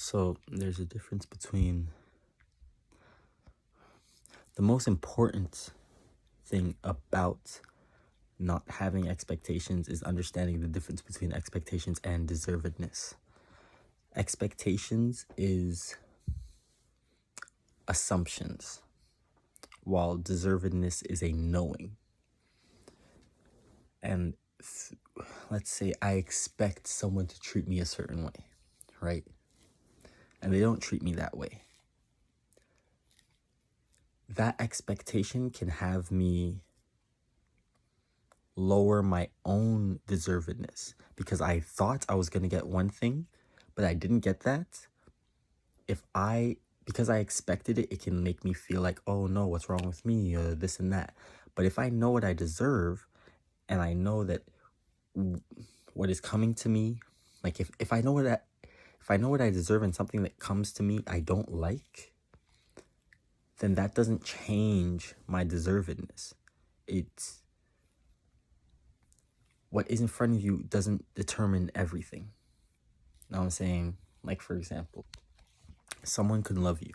So there's a difference between the most important thing about not having expectations is understanding the difference between expectations and deservedness. Expectations is assumptions, while deservedness is a knowing. And let's say I expect someone to treat me a certain way, right? And they don't treat me that way. That expectation can have me lower my own deservedness because I thought I was going to get one thing, but I didn't get that. Because I expected it, it can make me feel like, oh no, what's wrong with me, this and that. But if I know what I deserve and I know that what is coming to me, like if I know what I deserve and something that comes to me I don't like, then that doesn't change my deservedness. It's what is in front of you doesn't determine everything. Now I'm saying, like, for example, someone can love you.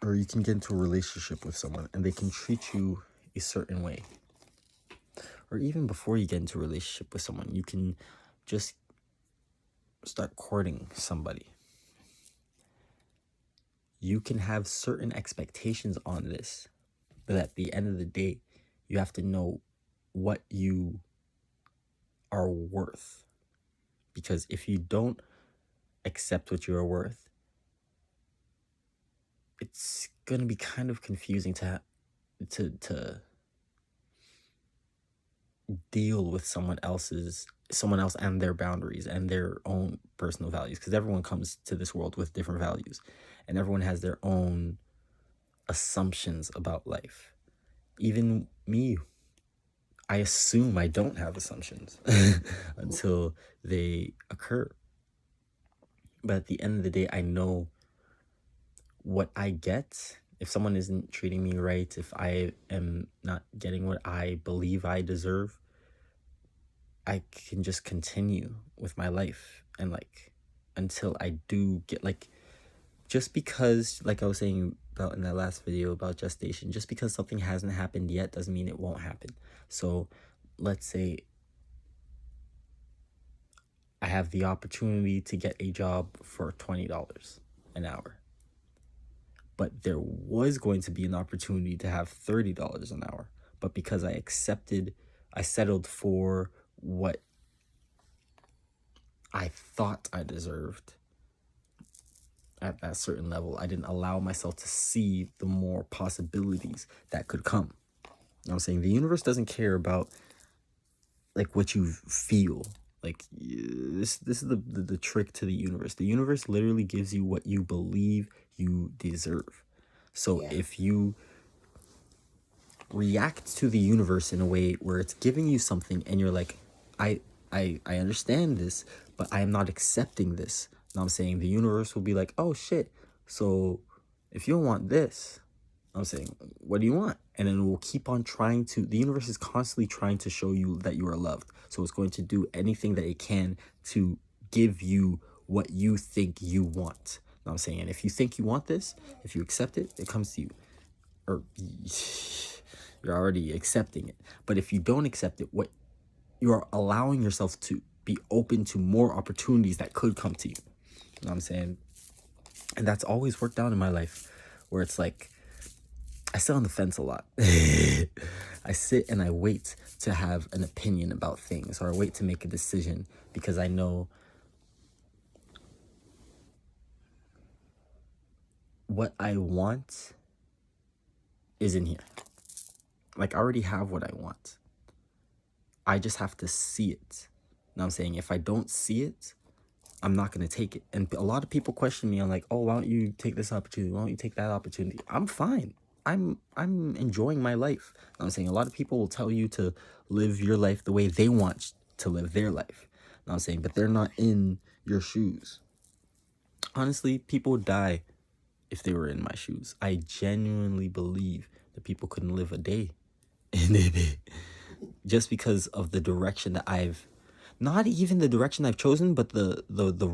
Or you can get into a relationship with someone and they can treat you a certain way. Or even before you get into a relationship with someone, you can just start courting somebody. You can have certain expectations on this, but at the end of the day, you have to know what you are worth. Because if you don't accept what you are worth, it's going to be kind of confusing to deal with someone else and their boundaries and their own personal values, because everyone comes to this world with different values and everyone has their own assumptions about life. Even me, I assume I don't have assumptions until they occur. But at the end of the day, I know what I get. If someone isn't treating me right, if I am not getting what I believe I deserve, I can just continue with my life. And until I do get, just because, like I was saying about in that last video about gestation, just because something hasn't happened yet doesn't mean it won't happen. So let's say I have the opportunity to get a job for $20 an hour, but there was going to be an opportunity to have $30 an hour. But because I settled for what I thought I deserved at that certain level, I didn't allow myself to see the more possibilities that could come. You know what I'm saying? The universe doesn't care about what you feel. This is the trick to the universe. The universe literally gives you what you believe you deserve. So if you react to the universe in a way where it's giving you something and you're like, I understand this, but I am not accepting this. Now I'm saying the universe will be like, oh shit, so if you don't want this, I'm saying, what do you want? And then it will keep on the universe is constantly trying to show you that you are loved. So it's going to do anything that it can to give you what you think you want. Now I'm saying, and if you think you want this, if you accept it, it comes to you. Or you're already accepting it. But if you don't accept it, what you're allowing yourself to be open to more opportunities that could come to you. You know what I'm saying? And that's always worked out in my life, where it's like, I sit on the fence a lot. I sit and I wait to have an opinion about things, or I wait to make a decision because I know what I want is in here. I already have what I want. I just have to see it. Now I'm saying, if I don't see it, I'm not going to take it. And a lot of people question me. I'm like, oh, why don't you take this opportunity? Why don't you take that opportunity? I'm fine. I'm enjoying my life. I'm saying, a lot of people will tell you to live your life the way they want to live their life. I'm saying, but they're not in your shoes. Honestly, people would die if they were in my shoes. I genuinely believe that people couldn't live a day in it just because of the direction that not even the direction I've chosen, but the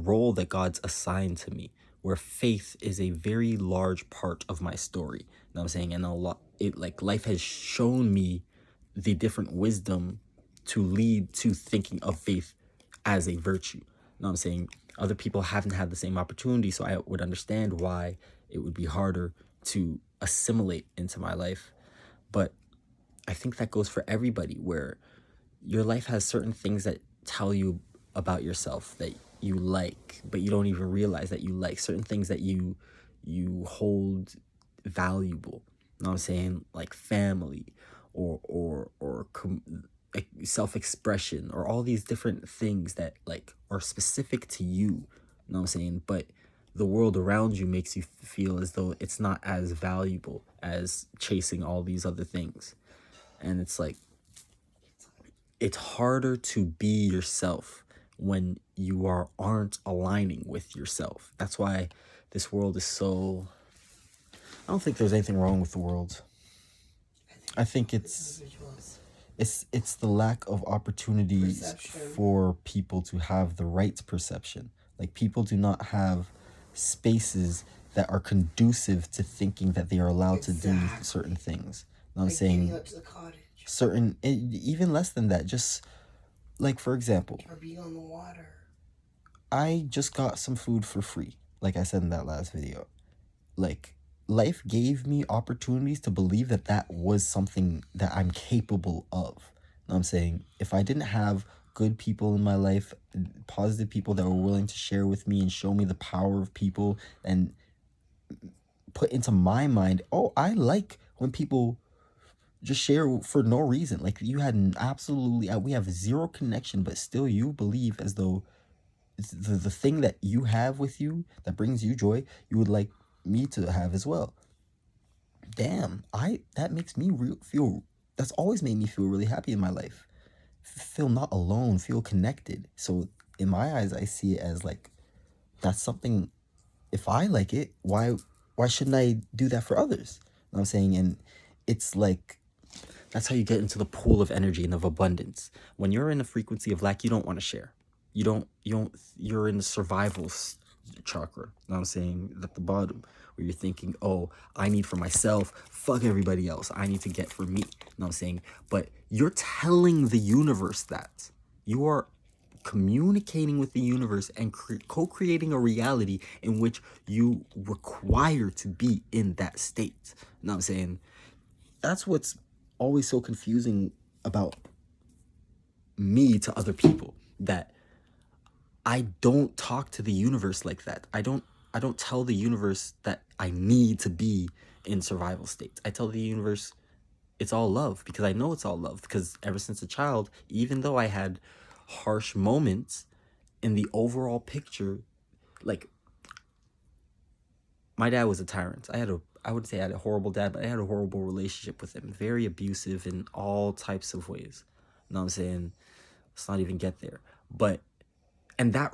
role that God's assigned to me, where faith is a very large part of my story. You know what I'm saying? And a lot, it like life has shown me the different wisdom to lead to thinking of faith as a virtue. You know what I'm saying? Other people haven't had the same opportunity, so I would understand why it would be harder to assimilate into my life. But I think that goes for everybody, where your life has certain things that tell you about yourself that you like, but you don't even realize that you like certain things that you hold valuable. You know what I'm saying? Like family, like self-expression, or all these different things that like are specific to you. You know what I'm saying? But the world around you makes you feel as though it's not as valuable as chasing all these other things. And it's like, it's harder to be yourself when you aren't aligning with yourself. That's why this world is so, I don't think there's anything wrong with the world. I think it's the lack of opportunities for people to have the right perception. Like, people do not have spaces that are conducive to thinking that they are allowed to do certain things. You know what I'm saying? Certain, even less than that, just like, for example, or being on the water. I just got some food for free, like I said in that last video. Like, life gave me opportunities to believe that that was something that I'm capable of. You know what I'm saying? If I didn't have good people in my life, positive people that were willing to share with me and show me the power of people, and put into my mind, oh, I like when people just share for no reason. Like, you had absolutely, we have zero connection, but still you believe as though the thing that you have with you that brings you joy, you would like me to have as well. Damn, that makes me feel, that's always made me feel really happy in my life. Feel not alone, feel connected. So in my eyes, I see it as like, that's something, if I like it, why shouldn't I do that for others? You know what I'm saying? And it's like, that's how you get into the pool of energy and of abundance. When you're in a frequency of lack, you don't want to share. You're in the survival chakra. You know what I'm saying? At the bottom, where you're thinking, oh, I need for myself, fuck everybody else. I need to get for me. You know what I'm saying? But you're telling the universe that. You are communicating with the universe and co-creating a reality in which you require to be in that state. You know what I'm saying? That's what's always so confusing about me to other people, that I don't talk to the universe like that. I don't tell the universe that I need to be in survival states. I tell the universe it's all love, because I know it's all love, because ever since a child, even though I had harsh moments, in the overall picture, like, my dad was a tyrant. I would say I had a horrible dad, but I had a horrible relationship with him. Very abusive in all types of ways. You know what I'm saying? Let's not even get there. But, and that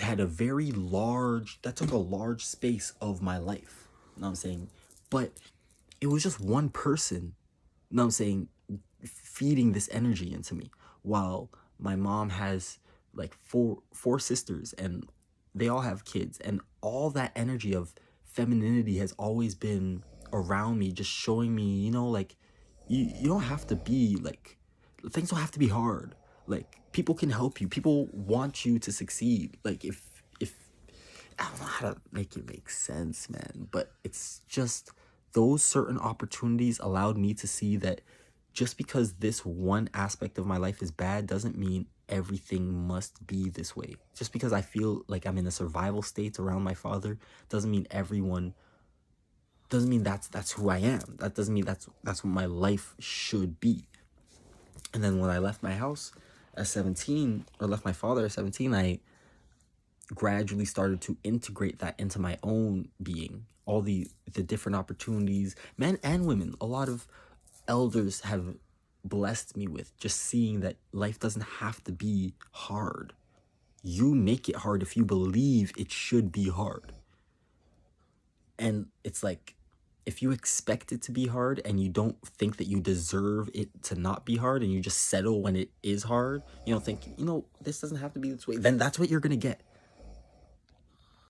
had that took a large space of my life. You know what I'm saying? But it was just one person, you know what I'm saying, feeding this energy into me, while my mom has like four sisters, and they all have kids, and all that energy of femininity has always been around me, just showing me, like, you don't have to be like, things don't have to be hard. Like, people can help you, people want you to succeed. Like, if I don't know how to make it make sense, man, but it's just, those certain opportunities allowed me to see that just because this one aspect of my life is bad doesn't mean everything must be this way. Just because I feel like I'm in a survival state around my father doesn't mean that's who I am. That doesn't mean that's what my life should be. And then when I left my house at 17, or left my father at 17, I gradually started to integrate that into my own being. All the different opportunities, men and women, a lot of elders have blessed me with, just seeing that life doesn't have to be hard. You make it hard if you believe it should be hard. And it's like, if you expect it to be hard and you don't think that you deserve it to not be hard, and you just settle when it is hard, you don't think, this doesn't have to be this way, then that's what you're gonna get.